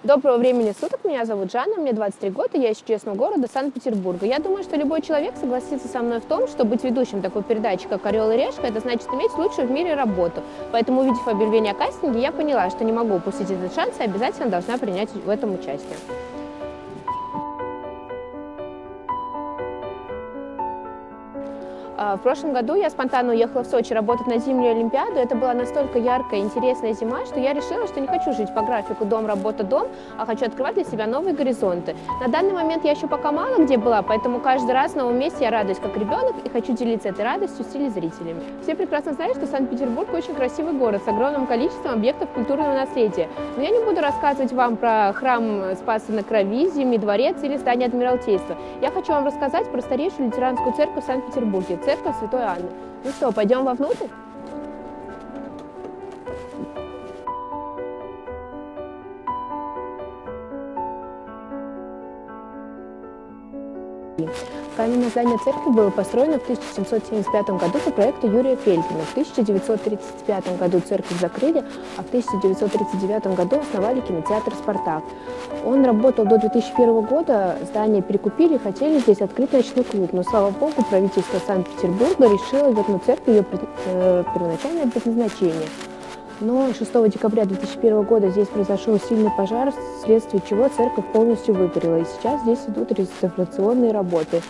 Доброго времени суток, меня зовут Жанна, мне 23 года, я из чудесного города Санкт-Петербурга. Я думаю, что любой человек согласится со мной в том, что быть ведущим такой передачи, как «Орел и решка», это значит иметь лучшую в мире работу. Поэтому, увидев объявление о кастинге, я поняла, что не могу упустить этот шанс и обязательно должна принять в этом участие. В прошлом году я спонтанно уехала в Сочи работать на зимнюю Олимпиаду. Это была настолько яркая и интересная зима, что я решила, что не хочу жить по графику дом, работа, дом, а хочу открывать для себя новые горизонты. На данный момент я еще пока мало где была, поэтому каждый раз в новом месте я радуюсь как ребенок и хочу делиться этой радостью с телезрителями. Все прекрасно знают, что Санкт-Петербург очень красивый город с огромным количеством объектов культурного наследия. Но я не буду рассказывать вам про храм Спаса на Крови, Зимний дворец или здание Адмиралтейства. Я хочу вам рассказать про старейшую лютеранскую церковь в Санкт-Петербурге. Церковь Святой Анны. Ну что, пойдем вовнутрь? Каменное здание церкви было построено в 1775 году по проекту Юрия Фельдмана. В 1935 году церковь закрыли, а в 1939 году основали кинотеатр «Спартак». Он работал до 2001 года, здание перекупили и хотели здесь открыть ночной клуб. Но, слава богу, правительство Санкт-Петербурга решило вернуть церкви ее первоначальное предназначение. Но 6 декабря 2001 года здесь произошел сильный пожар, вследствие чего церковь полностью выгорела. И сейчас здесь идут реставрационные работы.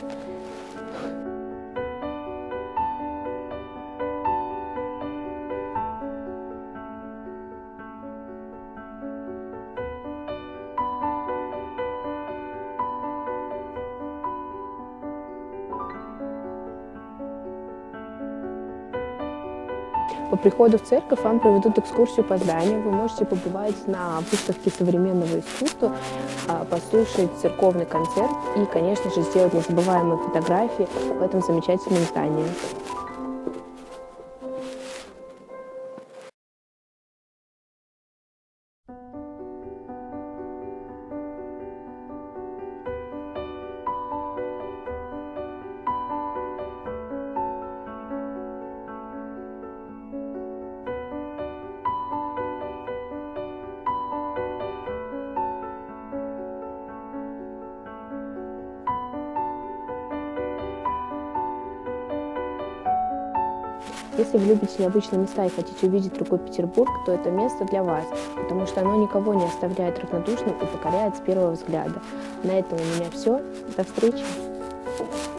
По приходу в церковь вам проведут экскурсию по зданию. Вы можете побывать на выставке современного искусства, послушать церковный концерт и, конечно же, сделать незабываемые фотографии в этом замечательном здании. Если вы любите необычные места и хотите увидеть другой Петербург, то это место для вас, потому что оно никого не оставляет равнодушным и покоряет с первого взгляда. На этом у меня все. До встречи!